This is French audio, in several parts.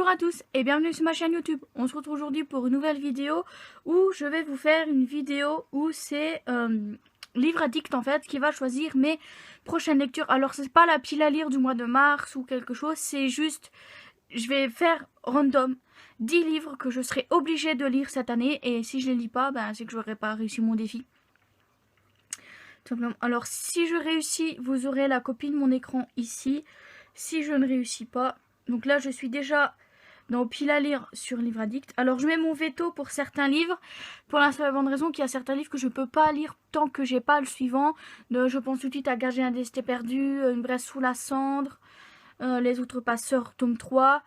Bonjour à tous et bienvenue sur ma chaîne YouTube. On se retrouve aujourd'hui pour une nouvelle vidéo où je vais vous faire une vidéo où c'est Livre Addict en fait qui va choisir mes prochaines lectures. Alors c'est pas la pile à lire du mois de mars ou quelque chose, c'est juste je vais faire random 10 livres que je serai obligée de lire cette année et si je les lis pas, ben, c'est que je n'aurai pas réussi mon défi. Alors si je réussis, vous aurez la copie de mon écran ici. Si je ne réussis pas, donc là je suis déjà dans pile à lire sur Livre Addict. Alors je mets mon veto pour certains livres, pour la seule bonne raison qu'il y a certains livres que je peux pas lire tant que j'ai pas le suivant. Je pense tout de suite à Gardien des Cités perdues, Une Bresse sous la cendre, Les Outrepasseurs tome 3.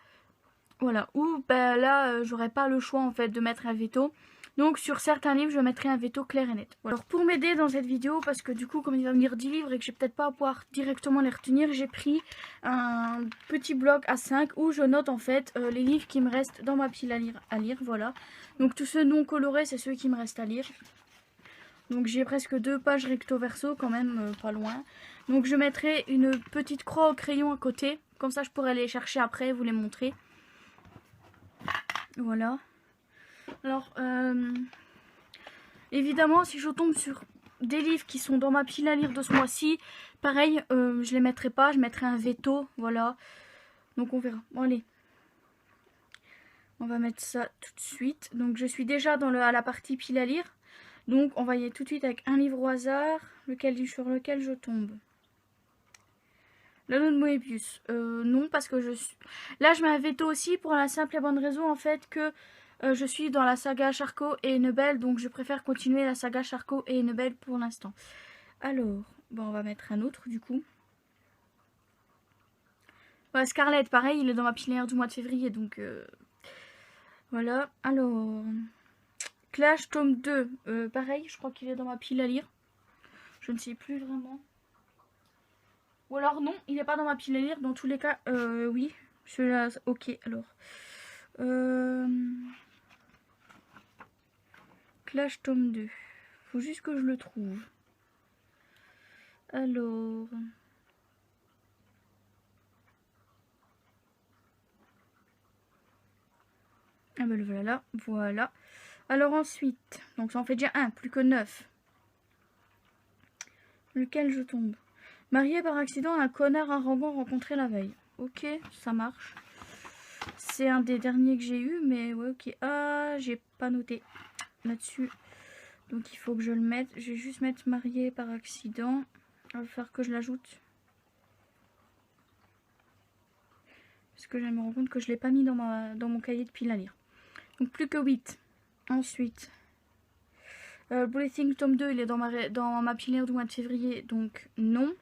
Voilà, ou ben là j'aurais pas le choix en fait de mettre un veto. Donc sur certains livres je mettrai un veto clair et net. Alors pour m'aider dans cette vidéo, parce que du coup comme il va me dire 10 livres et que je vais peut-être pas pouvoir directement les retenir, j'ai pris un petit bloc A5 où je note en fait les livres qui me restent dans ma pile à lire, voilà. Donc tous ceux non colorés c'est ceux qui me restent à lire. Donc j'ai presque 2 pages recto verso quand même, pas loin. Donc je mettrai une petite croix au crayon à côté, comme ça je pourrai les chercher après et vous les montrer. Voilà. Alors, évidemment, si je tombe sur des livres qui sont dans ma pile à lire de ce mois-ci, pareil, je les mettrai pas, je mettrai un veto, voilà. Donc on verra. Bon, allez. On va mettre ça tout de suite. Donc je suis déjà à la partie pile à lire. Donc on va y aller tout de suite avec un livre au hasard, sur lequel je tombe. L'anneau de Moebius. Non, parce que là je mets un veto aussi pour la simple et bonne raison en fait que je suis dans la saga Charcot et Annabelle, donc je préfère continuer la saga Charcot et Annabelle pour l'instant. Alors, bon, on va mettre un autre du coup. Ouais, Scarlett, pareil, il est dans ma pilière du mois de février, donc voilà. Alors, Clash tome 2, pareil, je crois qu'il est dans ma pile à lire. Je ne sais plus vraiment. Ou alors non, il n'est pas dans ma pile à lire, dans tous les cas, oui. Celui-là, ok, alors. Clash tome 2. Faut juste que je le trouve. Alors. Ah ben le voilà, voilà. Alors ensuite, donc ça en fait déjà un, plus que 9. Lequel je tombe? Marié par accident à un connard arrogant rencontré la veille. Ok, ça marche. C'est un des derniers que j'ai eu, mais ouais, ok. Ah, j'ai pas noté là-dessus. Donc il faut que je le mette. Je vais juste mettre marié par accident. Il va falloir que je l'ajoute. Parce que je me rends compte que je ne l'ai pas mis dans mon cahier de pile à lire. Donc plus que 8. Ensuite, Breathing tome 2, il est dans ma pile à lire du mois de février, donc non.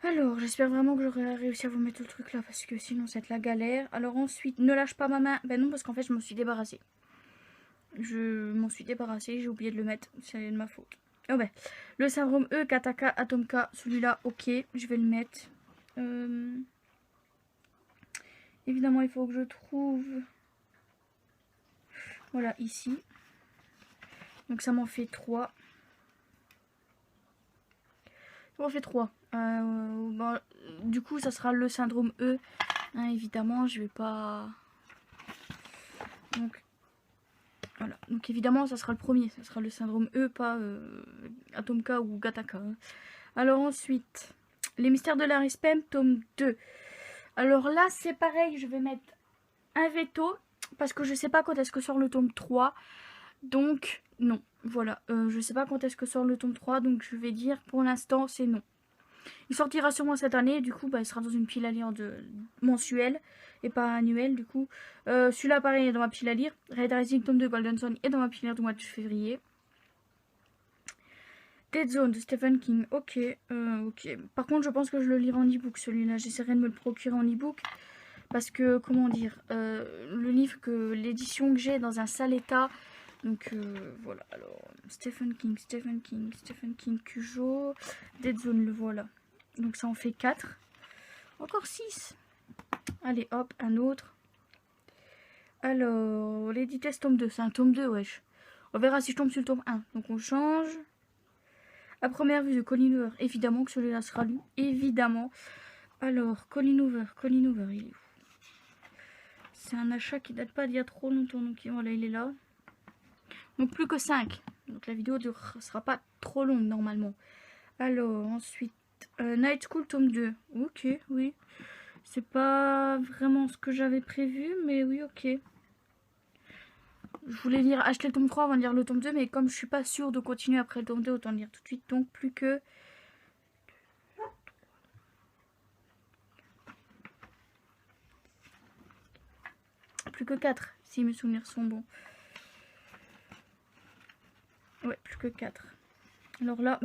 Alors, j'espère vraiment que j'aurai réussi à vous mettre le truc là, parce que sinon c'est la galère. Alors ensuite, ne lâche pas ma main. Ben non, parce qu'en fait, je m'en suis débarrassée. J'ai oublié de le mettre, c'est de ma faute. Oh ben, le syndrome E, Kataka, Atomka, celui-là, ok, je vais le mettre. Évidemment, il faut que je trouve... Voilà, ici. Donc ça m'en fait 3. Ça m'en fait 3. Bon, du coup, ça sera le syndrome E. Hein, évidemment, je vais pas... Donc, voilà. Donc évidemment, ça sera le premier. Ça sera le syndrome E, pas Atomka ou Gataka. Alors ensuite, Les Mystères de Larry Spem, tome 2. Alors là, c'est pareil. Je vais mettre un veto. Parce que je sais pas quand est-ce que sort le tome 3. Donc, non. Voilà. Je sais pas quand est-ce que sort le tome 3. Donc, je vais dire pour l'instant, c'est non. Il sortira sûrement cette année. Du coup, bah, il sera dans une pile à lire mensuelle et pas annuelle. Du coup, celui-là, pareil, est dans ma pile à lire. Red Rising tome 2 Golden Sun est dans ma pile à lire du mois de février. Dead Zone de Stephen King. Ok. Ok. Par contre, je pense que je le lirai en e-book. Celui-là, j'essaierai de me le procurer en e-book. Parce que, comment dire, le livre l'édition que j'ai dans un sale état. Donc voilà, alors Stephen King, Cujo, Dead Zone, le voilà. Donc ça en fait 4. Encore 6. Allez, hop, un autre. Alors, Lady Test tome 2, c'est un tome 2, wesh. On verra si je tombe sur le tome 1. Donc on change. À première vue de Colin Hoover, évidemment que celui-là sera lu, évidemment. Alors, Colin Hoover, il est où? c'est un achat qui date pas d'il y a trop longtemps. Donc voilà, il est là. Donc plus que 5. Donc la vidéo ne sera pas trop longue normalement. Alors ensuite, Night School tome 2. Ok, oui. C'est pas vraiment ce que j'avais prévu, mais oui, ok. Je voulais lire, acheter le tome 3 avant de lire le tome 2, mais comme je suis pas sûre de continuer après le tome 2, autant le lire tout de suite. Donc plus que... Plus que 4, si mes souvenirs sont bons. Ouais, plus que 4. Alors là,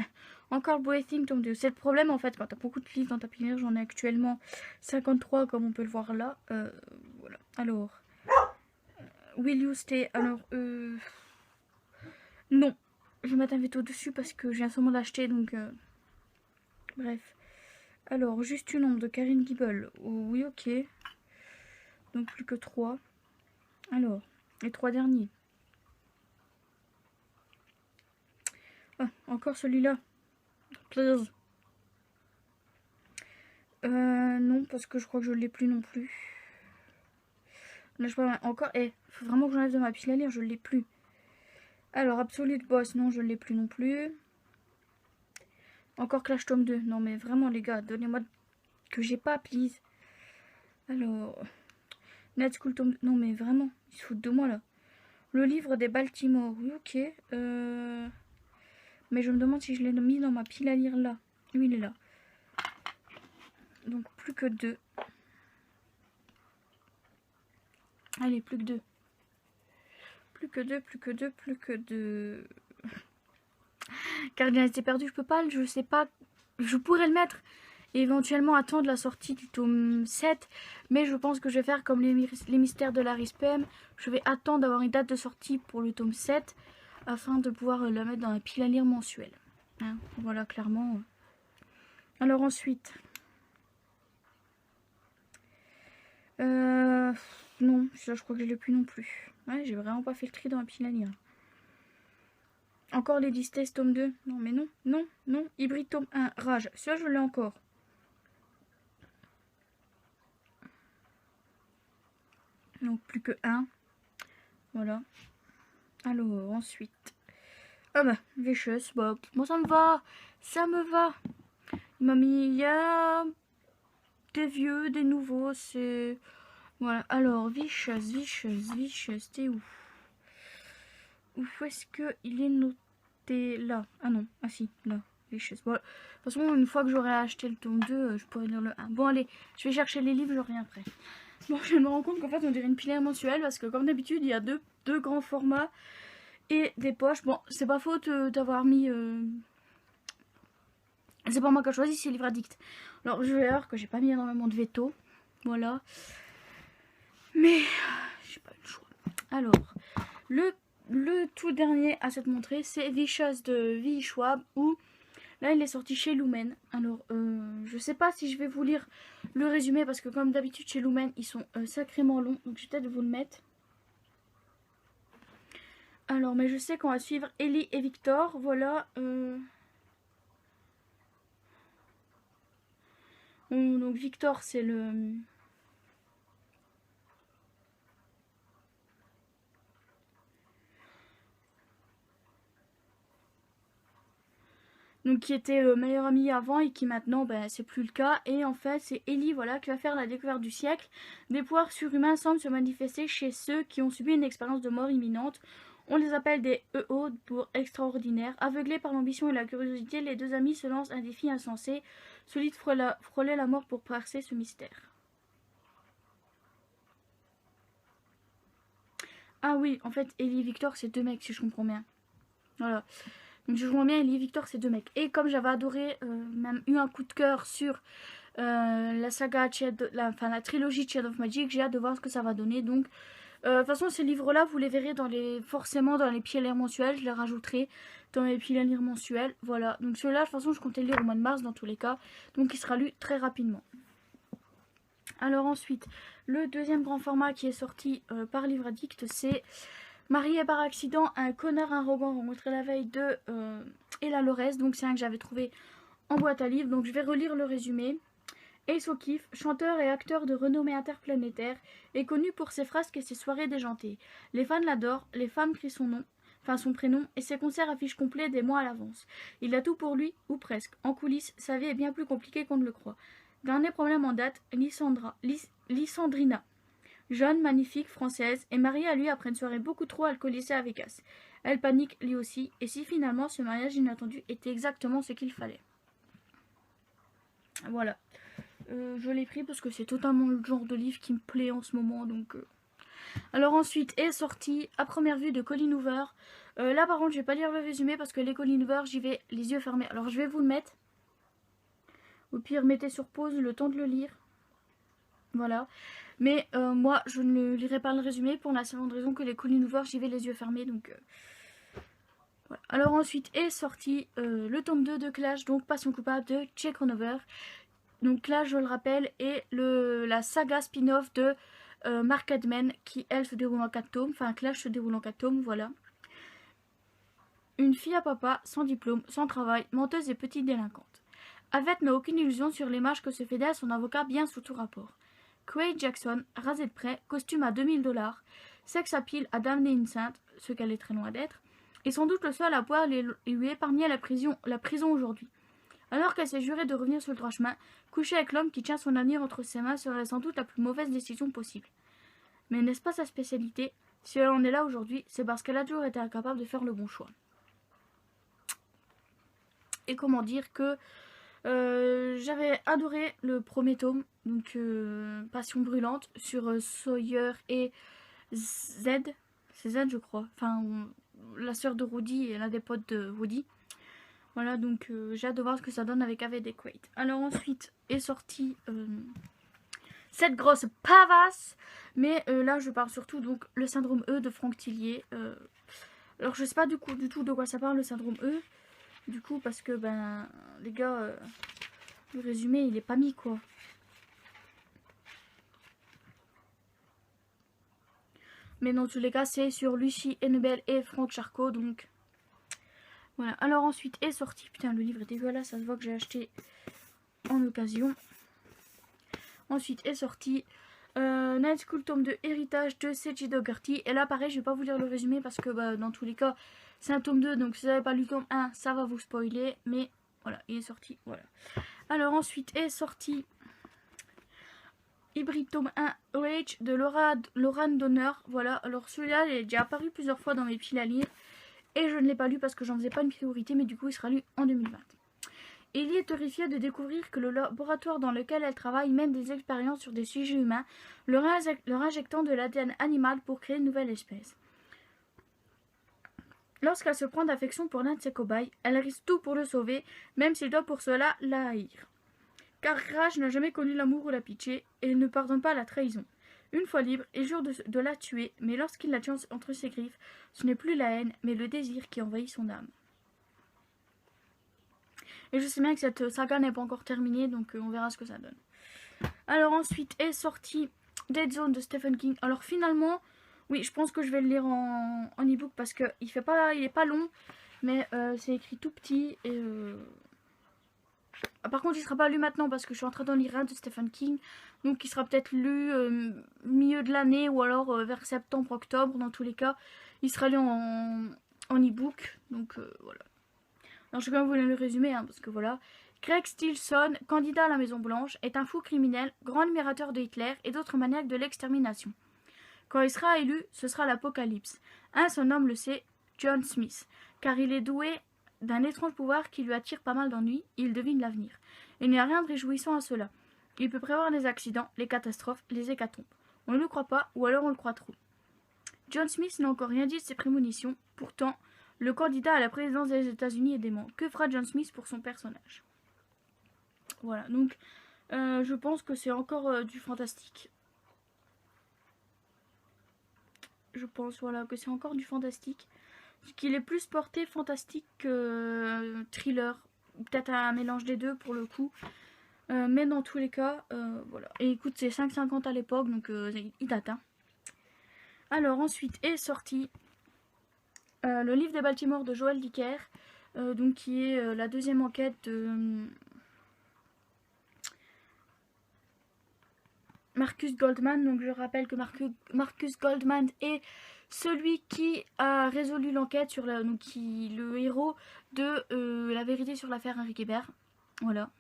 encore Breathing tome 2. C'est le problème en fait quand t'as beaucoup de livres dans ta pile. J'en ai actuellement 53 comme on peut le voir là. Voilà. Alors, Will You Stay? Alors, non. Je vais mettre un veto dessus parce que je viens seulement d'acheter donc... Bref. Alors, Juste une ombre de Karine Gibel. Oh, oui, ok. Donc plus que 3. Alors, les 3 derniers. Ah, encore celui-là. Please. Non, parce que je crois que je ne l'ai plus non plus. Là, je vois encore. Faut vraiment que j'enlève de ma pile à lire, je ne l'ai plus. Alors, Absolute Boss, non, je ne l'ai plus non plus. Encore Clash tome 2. Non, mais vraiment, les gars, donnez-moi que j'ai pas, please. Alors, Night School tome 2. Non, mais vraiment, ils se foutent de moi là. Le livre des Baltimore. Oui, ok. Mais je me demande si je l'ai mis dans ma pile à lire là. Oui, il est là. Donc, plus que 2. Allez, plus que 2. Plus que 2, plus que 2, plus que 2. Cardinalité perdue, je peux pas, je sais pas. Je pourrais le mettre et éventuellement attendre la sortie du tome 7. Mais je pense que je vais faire comme les mystères de Larry Spam. Je vais attendre d'avoir une date de sortie pour le tome 7 afin de pouvoir la mettre dans la pile à lire mensuelle. Hein, voilà, clairement. Alors ensuite... non, ça, je crois que je l'ai plus non plus. Ouais, j'ai vraiment pas fait le tri dans la pile à lire. Encore les Test tome 2. Non, mais non, non, non. Hybride tome 1, Rage. Celui-là, je l'ai encore. Donc, plus que 1. Voilà. Alors, ensuite. Ah bah, Vicious. Bah, moi, ça me va. Ça me va. Il m'a mis... Il y a des vieux, des nouveaux. C'est... Voilà. Alors, Vicious, t'es où? Où est-ce qu'il est noté? Là. Ah non. Ah si, là. Vicious. Bon, de toute façon, une fois que j'aurai acheté le tome 2, je pourrai lire le 1. Bon, allez. Je vais chercher les livres, je reviens après. Bon, je me rends compte qu'en fait, on dirait une pile mensuelle parce que, comme d'habitude, il y a deux grands formats et des poches. Bon, c'est pas faute d'avoir mis... C'est pas moi qui ai choisi, c'est Livre Addict. Alors, je vais voir que j'ai pas mis énormément de veto. Voilà. Mais, j'ai pas eu le choix. Alors, le tout dernier à s'être montré, c'est Vicious de V. Schwab, où là, il est sorti chez Lumen. Alors, je sais pas si je vais vous lire le résumé, parce que comme d'habitude, chez Lumen, ils sont sacrément longs. Donc, je vais peut-être vous le mettre. Alors, mais je sais qu'on va suivre Ellie et Victor. Voilà. Donc, Victor, c'est le... Donc qui était meilleur ami avant et qui maintenant c'est plus le cas. Et en fait c'est Ellie voilà, qui va faire la découverte du siècle. Des pouvoirs surhumains semblent se manifester chez ceux qui ont subi une expérience de mort imminente. On les appelle des EO pour extraordinaires. Aveuglés par l'ambition et la curiosité, les deux amis se lancent un défi insensé. Celui de frôler la mort pour percer ce mystère. Ah oui, en fait Ellie et Victor c'est deux mecs si je comprends bien. Voilà. Donc je vois bien Ellie et Victor, c'est deux mecs. Et comme j'avais adoré, même eu un coup de cœur sur la saga, la trilogie de Child of Magic, j'ai hâte de voir ce que ça va donner. Donc de toute façon ces livres-là, vous les verrez forcément dans les piles à lire mensuels. Je les rajouterai dans les piles à lire mensuels. Voilà, donc celui-là, de toute façon je comptais le lire au mois de mars dans tous les cas. Donc il sera lu très rapidement. Alors ensuite, le deuxième grand format qui est sorti par Livre Addict, c'est... Marié par accident, un connard arrogant rencontré la veille de Ella Lorez. Donc c'est un que j'avais trouvé en boîte à livres. Donc je vais relire le résumé. Ace O'Keefe, chanteur et acteur de renommée interplanétaire, est connu pour ses frasques et ses soirées déjantées. Les fans l'adorent, les femmes crient son nom, enfin son prénom, et ses concerts affichent complets des mois à l'avance. Il a tout pour lui, ou presque. En coulisses, sa vie est bien plus compliquée qu'on ne le croit. Dernier problème en date, Lysandrina, jeune, magnifique, française, est mariée à lui après une soirée beaucoup trop alcoolisée à Vegas. Elle panique, lui aussi, et si finalement ce mariage inattendu était exactement ce qu'il fallait. Voilà. Je l'ai pris parce que c'est totalement le genre de livre qui me plaît en ce moment. Donc, Alors ensuite est sorti à première vue de Colleen Hoover. Là par contre je vais pas lire le résumé parce que les Colleen Hoover j'y vais les yeux fermés. Alors je vais vous le mettre. Au pire mettez sur pause le temps de le lire. Voilà. Mais moi je ne lirai pas le résumé pour la seule raison que les Colleen Hoover j'y vais les yeux fermés. Donc voilà. Alors ensuite est sorti le tome 2 de Clash, donc Passion coupable de Jake Ronover. Donc Clash, je le rappelle, est la saga spin-off de Mark Edman qui elle se déroule en 4 tomes. Enfin Clash se déroule en 4 tomes, voilà. Une fille à papa, sans diplôme, sans travail, menteuse et petite délinquante. Avette n'a aucune illusion sur l'image que se fait d'elle son avocat bien sous tout rapport. Quaid Jackson, rasé de près, costume à 2000 $, sex appeal à damner une sainte, ce qu'elle est très loin d'être, est sans doute le seul à pouvoir lui épargner la prison aujourd'hui. Alors qu'elle s'est jurée de revenir sur le droit chemin, coucher avec l'homme qui tient son avenir entre ses mains serait sans doute la plus mauvaise décision possible. Mais n'est-ce pas sa spécialité? Si elle en est là aujourd'hui, c'est parce qu'elle a toujours été incapable de faire le bon choix. Et comment dire que j'avais adoré le premier tome, donc Passion brûlante, sur Sawyer et Z. C'est Z je crois, enfin la sœur de Rudy et l'un des potes de Rudy. Voilà, donc j'ai hâte de voir ce que ça donne avec Aved et Quaid. Alors ensuite est sortie cette grosse pavasse. Mais là je parle surtout donc le syndrome E de Franck Tillier. Alors je sais pas du tout de quoi ça parle le syndrome E. Du coup parce que ben les gars, le résumé il est pas mis quoi. Mais dans tous les cas c'est sur Lucie Hennebel et Franck Charcot donc... Voilà, alors ensuite est sorti, putain le livre est dégueulasse, ça se voit que j'ai acheté en occasion. Ensuite est sorti Night School tome de Héritage de Seiji Dougherty. Et là pareil, je vais pas vous lire le résumé parce que bah, dans tous les cas c'est un tome 2, donc si vous n'avez pas lu le tome 1, ça va vous spoiler. Mais voilà, il est sorti, voilà. Alors ensuite est sorti Hybrid tome 1 Rage de Laura Donner. Voilà, alors celui-là il est déjà apparu plusieurs fois dans mes piles à lire. Et je ne l'ai pas lu parce que j'en faisais pas une priorité, mais du coup il sera lu en 2020. Ellie est horrifiée de découvrir que le laboratoire dans lequel elle travaille mène des expériences sur des sujets humains, leur injectant de l'ADN animal pour créer une nouvelle espèce. Lorsqu'elle se prend d'affection pour l'un de ses cobayes, elle risque tout pour le sauver, même s'il doit pour cela la haïr. Car Raj n'a jamais connu l'amour ou la pitié, et il ne pardonne pas la trahison. Une fois libre, il jure de la tuer, mais lorsqu'il la tient entre ses griffes, ce n'est plus la haine, mais le désir qui envahit son âme. Et je sais bien que cette saga n'est pas encore terminée, donc on verra ce que ça donne. Alors ensuite est sorti Dead Zone de Stephen King. Alors finalement, oui, je pense que je vais le lire en e-book parce qu'il est pas long, mais c'est écrit tout petit. Et par contre, il sera pas lu maintenant parce que je suis en train d'en lire un de Stephen King. Donc il sera peut-être lu milieu de l'année ou alors vers septembre-octobre. Dans tous les cas, il sera lu en e-book. Donc voilà. Alors je vais quand même vous le résumer parce que voilà. Craig Stilson, candidat à la Maison Blanche, est un fou criminel, grand admirateur de Hitler et d'autres maniaques de l'extermination. Quand il sera élu, ce sera l'apocalypse. Son homme le sait, John Smith, car il est doué d'un étrange pouvoir qui lui attire pas mal d'ennuis, il devine l'avenir. Il n'y a rien de réjouissant à cela. Il peut prévoir les accidents, les catastrophes, les hécatombes. On ne le croit pas, ou alors on le croit trop. John Smith n'a encore rien dit de ses prémonitions, pourtant, le candidat à la présidence des États-Unis est dément. Que fera John Smith pour son personnage? Voilà, donc je pense que c'est encore du fantastique. Je pense voilà que c'est encore du fantastique. Qu'il est plus porté fantastique que thriller. Peut-être un mélange des deux pour le coup. Mais dans tous les cas, voilà. Et écoute, c'est 5,50 à l'époque, donc il date. Hein. Alors ensuite est sorti le livre des Baltimore de Joël Dicker. Donc qui est la deuxième enquête Marcus Goldman. Donc je rappelle que Marcus Goldman est celui qui a résolu l'enquête sur le héros de la vérité sur l'affaire Henri Kébert. Voilà.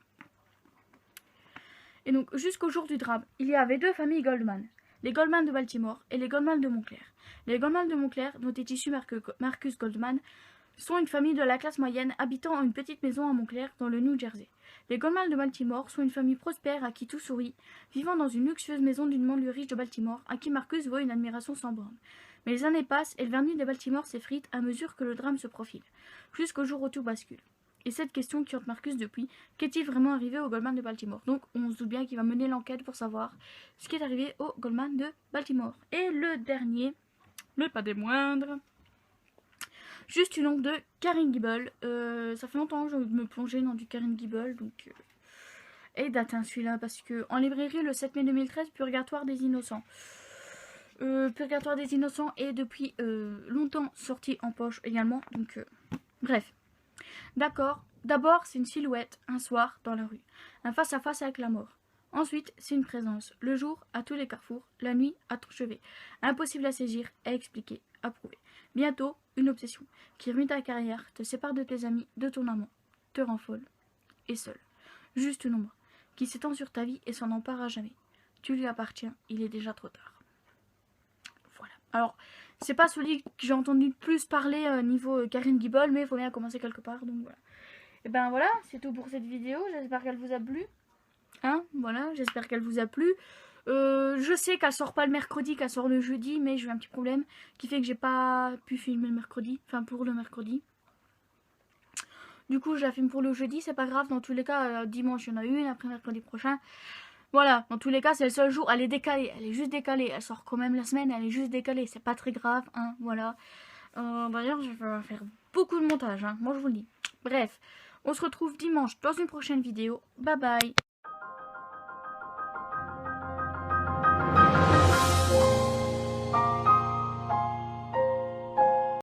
Et donc jusqu'au jour du drame, il y avait 2 familles Goldman. Les Goldman de Baltimore et les Goldman de Montclair. Les Goldman de Montclair, dont est issu Marcus Goldman, sont une famille de la classe moyenne habitant une petite maison à Montclair dans le New Jersey. Les Goldman de Baltimore sont une famille prospère à qui tout sourit, vivant dans une luxueuse maison d'une banlieue riche de Baltimore, à qui Marcus voit une admiration sans borne. Mais les années passent et le vernis de Baltimore s'effrite à mesure que le drame se profile, jusqu'au jour où tout bascule. Et cette question qui hante Marcus depuis, qu'est-il vraiment arrivé aux Goldman de Baltimore? Donc on se doute bien qu'il va mener l'enquête pour savoir ce qui est arrivé aux Goldman de Baltimore. Et le dernier, le pas des moindres, juste une oncle de Karen Gibble. Ça fait longtemps que je me plonger dans du Karen Gibble, donc... Et date celui-là, parce que en librairie le 7 mai 2013, Purgatoire des Innocents. Purgatoire des Innocents est depuis longtemps sorti en poche également, donc bref. D'accord, d'abord c'est une silhouette, un soir, dans la rue, un face-à-face avec la mort. Ensuite, c'est une présence, le jour, à tous les carrefours, la nuit, à ton chevet. Impossible à saisir, à expliquer, à prouver. Bientôt, une obsession, qui ruine ta carrière, te sépare de tes amis, de ton amant, te rend folle, et seule. Juste une ombre, qui s'étend sur ta vie et s'en empare à jamais. Tu lui appartiens, il est déjà trop tard. Voilà. Alors, c'est pas celui que j'ai entendu le plus parler niveau Karen Gibble, mais il faut bien commencer quelque part, donc voilà. Et ben voilà, c'est tout pour cette vidéo, j'espère qu'elle vous a plu. Hein, voilà, j'espère qu'elle vous a plu. Je sais qu'elle sort pas le mercredi, qu'elle sort le jeudi, mais j'ai eu un petit problème qui fait que j'ai pas pu filmer le mercredi, enfin pour le mercredi. Du coup, je la filme pour le jeudi, c'est pas grave, dans tous les cas, dimanche il y en a une, après mercredi prochain. Voilà, dans tous les cas, c'est le seul jour, elle est décalée, elle est juste décalée, elle sort quand même la semaine, elle est juste décalée, c'est pas très grave, hein, voilà. D'ailleurs, je vais faire beaucoup de montage, hein, moi je vous le dis. Bref, on se retrouve dimanche dans une prochaine vidéo, bye bye.